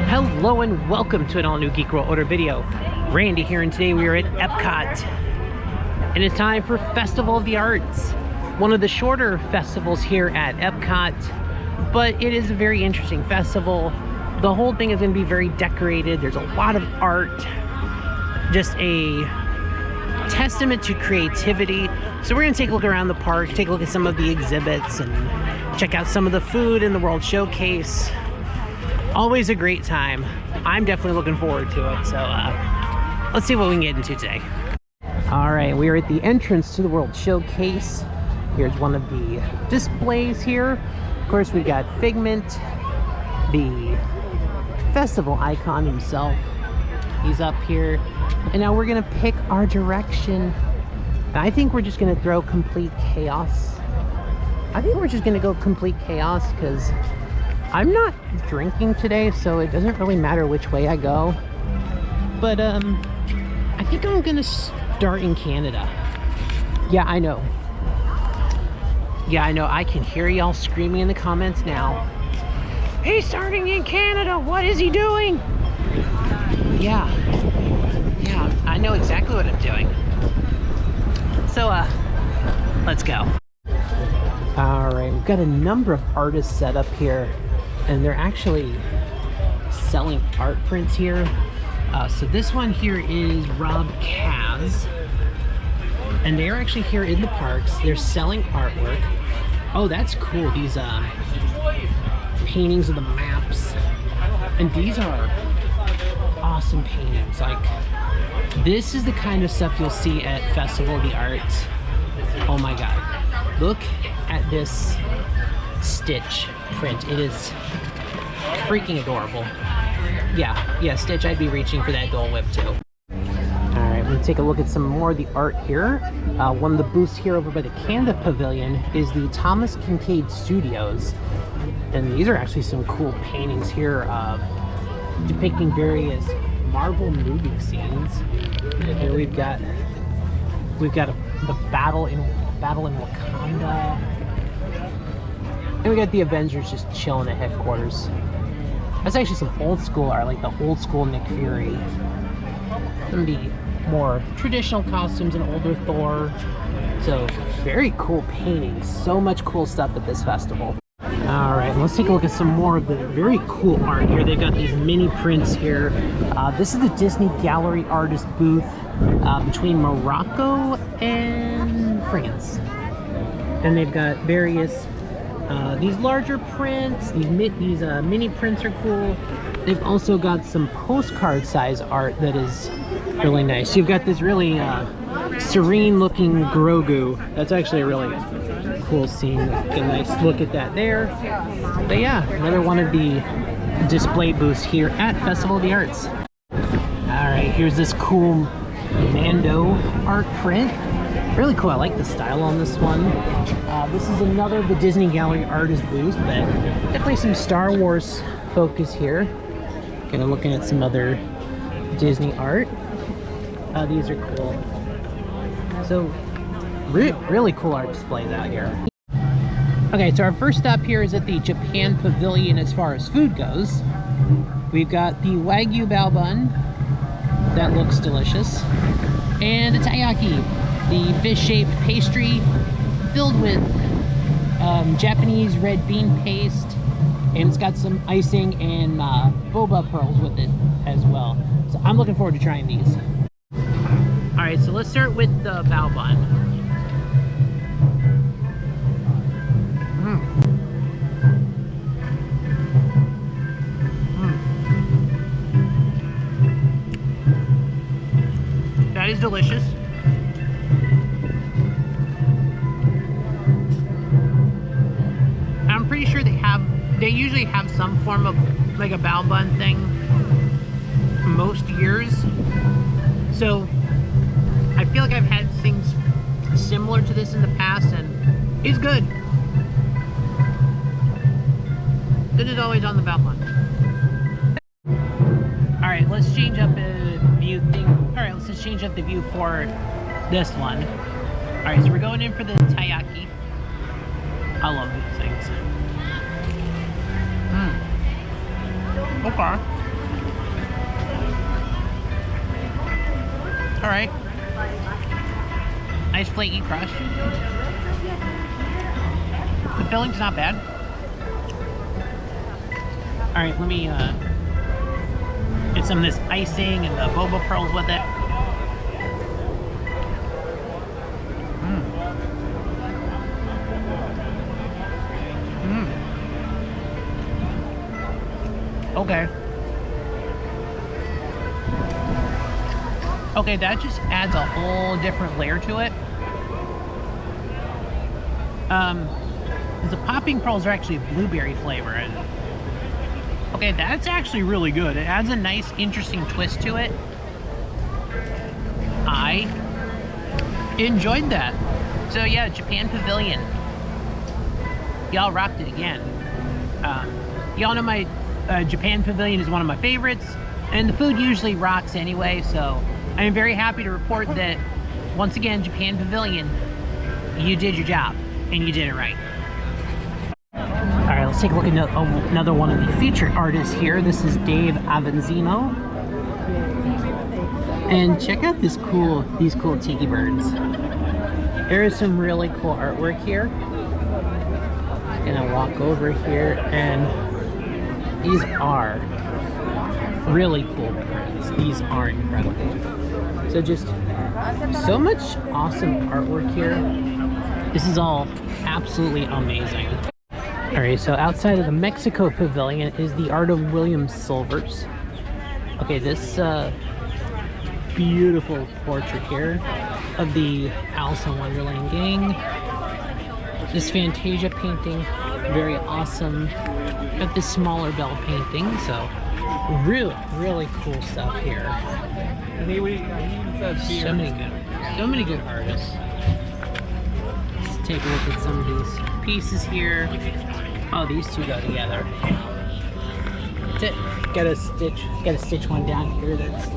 Hello and welcome to an all-new Geek World Order video. Randy here, and today we are at EPCOT. And it's time for Festival of the Arts. One of the shorter festivals here at EPCOT, but it is a very interesting festival. The whole thing is going to be very decorated. There's a lot of art. Just a testament to creativity. So we're going to take a look around the park, take a look at some of the exhibits, and check out some of the food in the World Showcase. Always a great time. I'm definitely looking forward to it. So let's see what we can get into today. All right, we are at the entrance to the World Showcase. Here's one of the displays here. Of course, we've got Figment, the festival icon himself. He's up here. And now we're gonna pick our direction. And I think we're just gonna throw complete chaos. I think we're just gonna go complete chaos because I'm not drinking today, so it doesn't really matter which way I go. But I think I'm gonna start in Canada. Yeah, I know. I can hear y'all screaming in the comments now. He's starting in Canada. What is he doing? Yeah, I know exactly what I'm doing. So let's go. All right, we've got a number of artists set up here, and they're actually selling art prints here. So this one here is Rob Kaz, and they're actually here in the parks. They're selling artwork. Oh, that's cool. These paintings of the maps, and these are awesome paintings. Like, this is the kind of stuff you'll see at Festival of the Arts. Oh my god, look at this Stitch print. It is freaking adorable. Yeah, Stitch, I'd be reaching for that Dole Whip too. Alright, we're gonna take a look at some more of the art here. One of the booths here over by the Canada Pavilion is the Thomas Kincaid Studios. And these are actually some cool paintings here depicting various Marvel movie scenes. And here we've got the battle in Wakanda. And we got the Avengers just chilling at headquarters. That's actually some old school art, like the old school Nick Fury. Some of the more traditional costumes, and older Thor. So very cool paintings. So much cool stuff at this festival. All right, let's take a look at some more of the very cool art here. They've got these mini prints here. This is the Disney Gallery Artist booth between Morocco and France. And they've got various these larger prints. These mini prints are cool. They've also got some postcard size art that is really nice. You've got this really serene looking Grogu. That's actually a really cool scene. Get a nice look at that there. But yeah, another one of the display booths here at Festival of the Arts. Alright, here's this cool Mando art print. Really cool. I like the style on this one. This is another of the Disney Gallery Artist booth, but definitely some Star Wars focus here. Kind of looking at some other Disney art. These are cool. So really cool art displays out here. Okay, so our first stop here is at the Japan Pavilion as far as food goes. We've got the Wagyu bao bun. That looks delicious. And the taiyaki, the fish-shaped pastry filled with Japanese red bean paste. And it's got some icing and boba pearls with it as well. So I'm looking forward to trying these. Alright, so let's start with the bao bun. That is delicious. I'm pretty sure they usually have some form of like a bao bun thing most years. So I feel like I've had things similar to this in the past, and it's good. Good as always on the bao bun. Alright, let's change up the view thing. Alright, let's just change up the view for this one. Alright, so we're going in for the taiyaki. I love these things. Okay. All right. Nice flaky crust. The filling's not bad. All right, let me get some of this icing and the boba pearls with it. Okay. Okay, that just adds a whole different layer to it. The popping pearls are actually blueberry flavor, and okay, that's actually really good. It adds a nice, interesting twist to it. I enjoyed that. So yeah, Japan Pavilion. Y'all rocked it again. Y'all know my Japan Pavilion is one of my favorites, and the food usually rocks anyway, so I am very happy to report that, once again, Japan Pavilion, you did your job, and you did it right. All right, let's take a look at another one of the featured artists here. This is Dave Avanzino. And check out these cool tiki birds. There is some really cool artwork here. Just gonna walk over here, and these are really cool prints. These are incredible. So just so much awesome artwork here. This is all absolutely amazing. All right, so outside of the Mexico Pavilion is the Art of William Silvers. Okay, this beautiful portrait here of the Alice in Wonderland gang. This Fantasia painting, very awesome. Got this smaller bell painting, so really cool stuff here. So many good artists. Let's take a look at some of these pieces here. Oh, these two go together. That's it. Gotta stitch one down here that's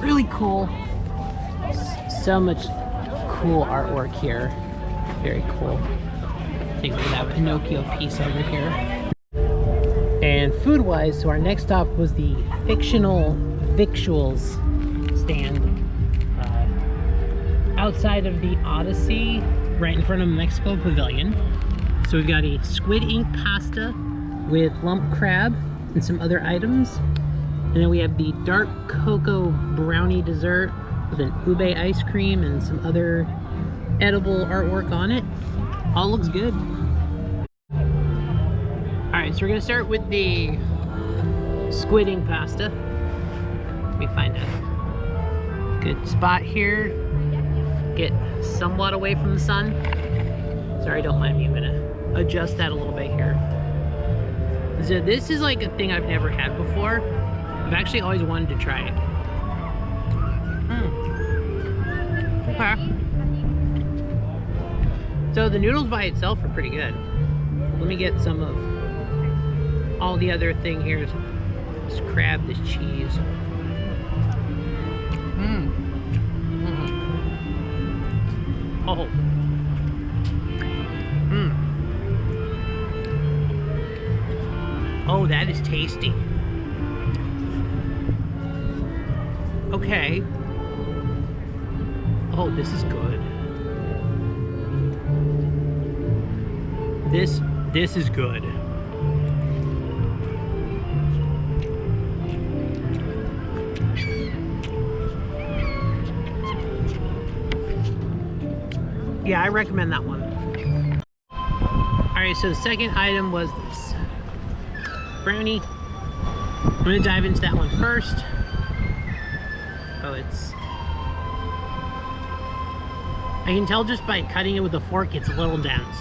really cool. So much cool artwork here. Very cool. Take a look at that Pinocchio piece over here. And food-wise, so our next stop was the fictional victuals stand outside of the Odyssey, right in front of Mexico Pavilion. So we've got a squid ink pasta with lump crab and some other items. And then we have the dark cocoa brownie dessert with an ube ice cream and some other edible artwork on it. All looks good. Alright, so we're gonna start with the squid ink pasta. Let me find a good spot here. Get somewhat away from the sun. Sorry, don't mind me. I'm gonna adjust that a little bit here. So this is like a thing I've never had before. I've actually always wanted to try it. Okay. So the noodles by itself are pretty good. Let me get some of all the other thing here. This crab, this cheese. Oh. Oh, that is tasty. Okay. Oh, this is good. This is good. Yeah, I recommend that one. Alright, so the second item was this brownie. I'm gonna dive into that one first. Oh, I can tell just by cutting it with a fork, it's a little dense.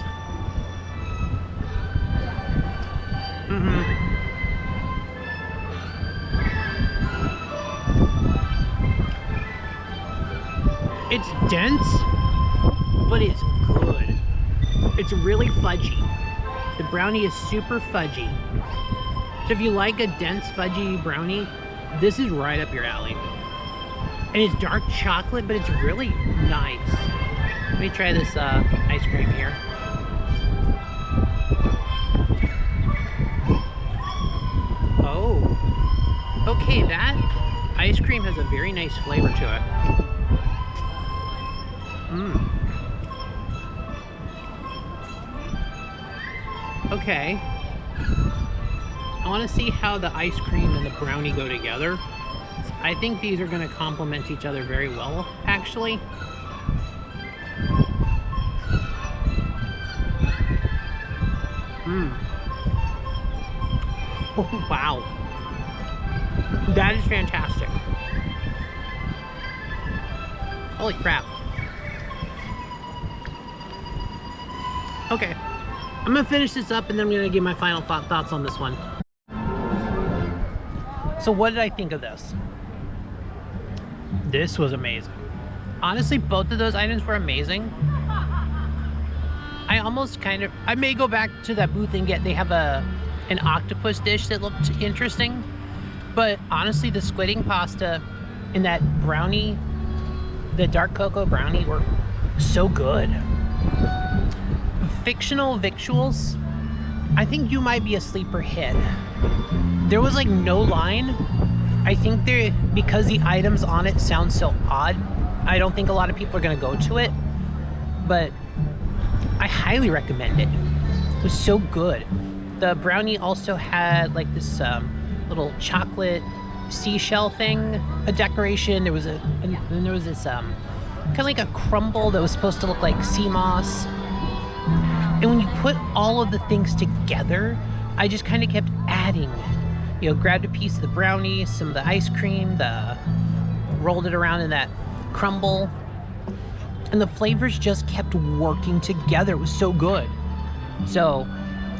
It's dense, but it's good. It's really fudgy. The brownie is super fudgy. So if you like a dense, fudgy brownie, this is right up your alley. And it's dark chocolate, but it's really nice. Let me try this ice cream here. Oh. Okay, that ice cream has a very nice flavor to it. Mm. Okay. I want to see how the ice cream and the brownie go together. I think these are going to complement each other very well, actually. Mmm. Oh, wow. That is fantastic. Holy crap. Okay. I'm gonna finish this up and then I'm gonna give my final thoughts on this one. So what did I think of this? This was amazing. Honestly, both of those items were amazing. I may go back to that booth and they have an octopus dish that looked interesting. But honestly, the squidding pasta and that brownie, the dark cocoa brownie, were so good. Fictional victuals, I think you might be a sleeper hit. There was like no line. I think because the items on it sound so odd, I don't think a lot of people are gonna go to it, but I highly recommend it. It was so good. The brownie also had like this little chocolate seashell thing, a decoration. There was this kind of like a crumble that was supposed to look like sea moss. And when you put all of the things together, I just kind of kept adding. You know, grabbed a piece of the brownie, some of the ice cream, rolled it around in that crumble, and the flavors just kept working together. It was so good. So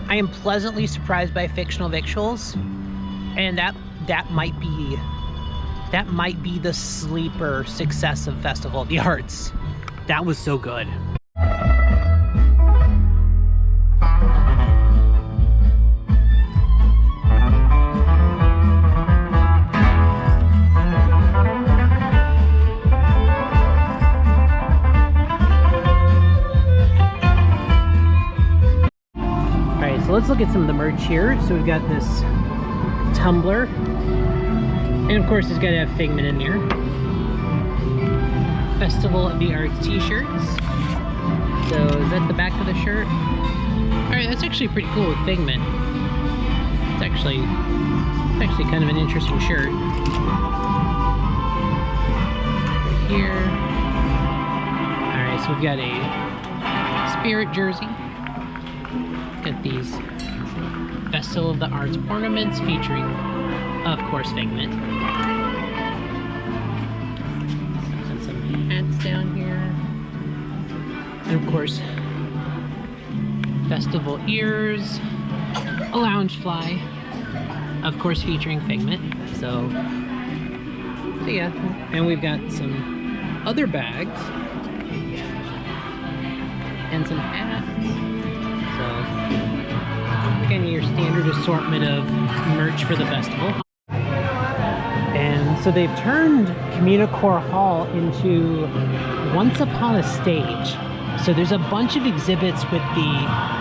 I am pleasantly surprised by fictional victuals, and that might be the sleeper success of Festival of the Arts. That was so good. So let's look at some of the merch here. So we've got this tumbler, and of course it's got to have Figment in there. Festival of the Arts t-shirts. So is that the back of the shirt? Alright, that's actually pretty cool with Figment. It's actually kind of an interesting shirt. Here. Alright, so we've got a Spirit jersey. Got these Festival of the Arts ornaments featuring, of course, Figment. And some hats down here. And of course, Festival ears, a lounge fly, of course featuring Figment. So yeah, and we've got some other bags and some hats. So, kind of your standard assortment of merch for the festival. And so they've turned Communicore Hall into Once Upon a Stage. So there's a bunch of exhibits with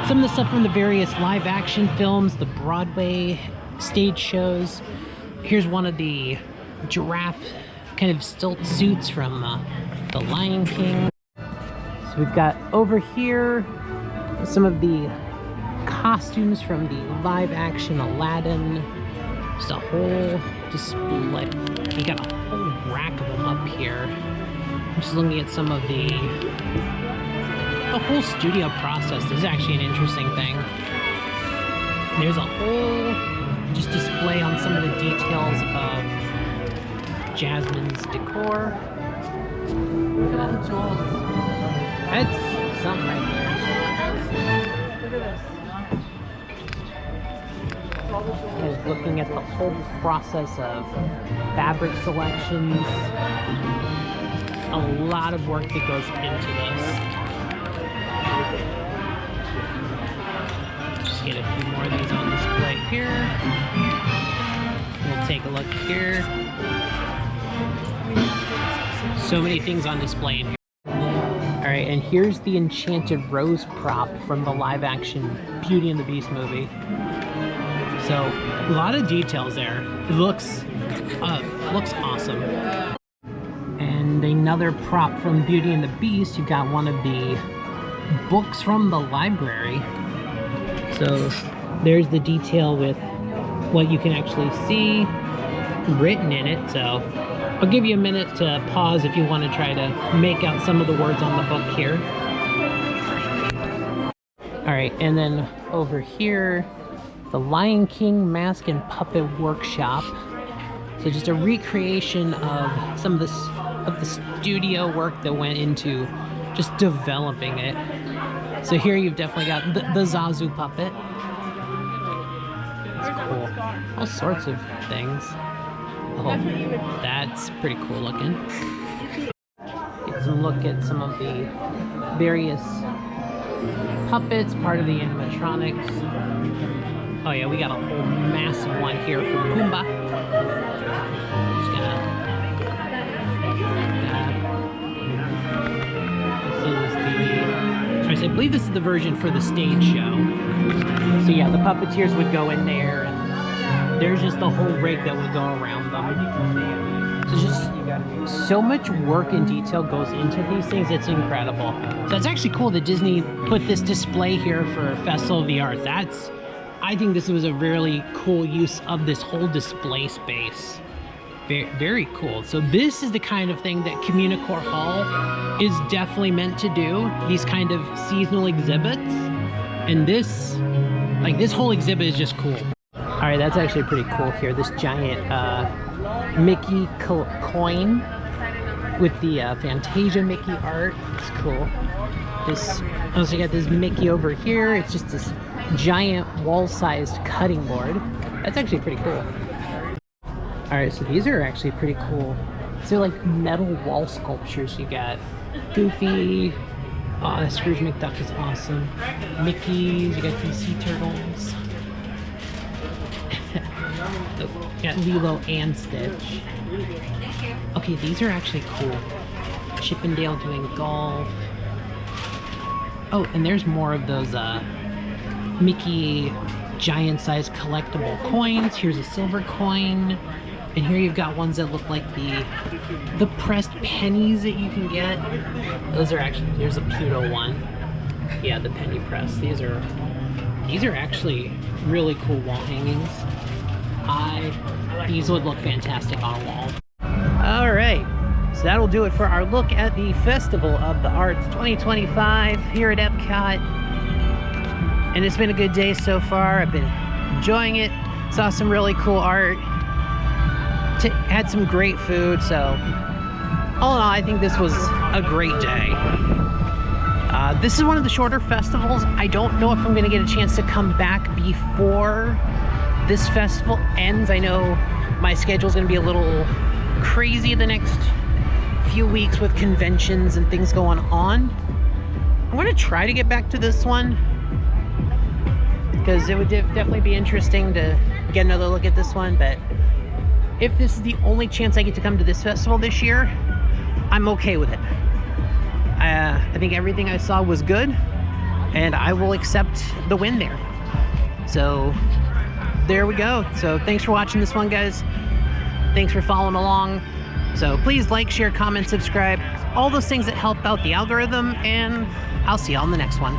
some of the stuff from the various live action films, the Broadway stage shows. Here's one of the giraffe kind of stilt suits from The Lion King. So we've got over here some of the costumes from the live action Aladdin. Just a whole display. You got a whole rack of them up here. I'm just looking at some of the whole studio process. This is actually an interesting thing. There's a whole just display on some of the details of Jasmine's decor. Look at all the jewels. That's something right there. Look at this. Just looking at the whole process of fabric selections. A lot of work that goes into this. Just get a few more of these on display here. We'll take a look here. So many things on display in here. Alright, and here's the Enchanted Rose prop from the live-action Beauty and the Beast movie. So, a lot of details there. It looks awesome. And And another prop from Beauty and the Beast, you've got one of the books from the library. So there's the detail with what you can actually see written in it. So I'll give you a minute to pause if you want to try to make out some of the words on the book here. All right, and then over here, the Lion King Mask and Puppet Workshop. So just a recreation of some of the studio work that went into just developing it. So here you've definitely got the Zazu puppet. That's cool. All sorts of things. Oh, that's pretty cool looking. Get some look at some of the various puppets, part of the animatronics. Oh yeah, we got a whole massive one here for Pumbaa. Just gonna. This is the. I believe this is the version for the stage show. So yeah, the puppeteers would go in there, and there's just the whole rig that would go around them. So just so much work and detail goes into these things. It's incredible. So it's actually cool that Disney put this display here for Festival of the Arts. I think this was a really cool use of this whole display space. Very, very cool. So this is the kind of thing that Communicore Hall is definitely meant to do. These kind of seasonal exhibits. And this whole exhibit is just cool. All right, that's actually pretty cool here. This giant Mickey coin with the Fantasia Mickey art. It's cool. This also got this Mickey over here. It's just this giant wall-sized cutting board. That's actually pretty cool. All right, so these are actually pretty cool. They're like metal wall sculptures. You got Goofy. Oh, Scrooge McDuck is awesome. Mickey's. You got these sea turtles. You got Lilo and Stitch. Okay, these are actually cool. Chippendale doing golf. Oh, and there's more of those Mickey giant-sized collectible coins. Here's a silver coin. And here you've got ones that look like the pressed pennies that you can get. Those are actually, here's a Pluto one. Yeah, the penny press. These are actually really cool wall hangings. These would look fantastic on a wall. All right, so that'll do it for our look at the Festival of the Arts 2025 here at EPCOT. And it's been a good day so far. I've been enjoying it. Saw some really cool art. Had some great food. So all in all, I think this was a great day. This is one of the shorter festivals. I don't know if I'm going to get a chance to come back before this festival ends. I know my schedule is going to be a little crazy the next few weeks with conventions and things going on. I'm going to try to get back to this one because it would definitely be interesting to get another look at this one. But if this is the only chance I get to come to this festival this year, I'm okay with it. I think everything I saw was good, and I will accept the win there. So there we go. So thanks for watching this one, guys. Thanks for following along. So please like, share, comment, subscribe, all those things that help out the algorithm, and I'll see y'all in the next one.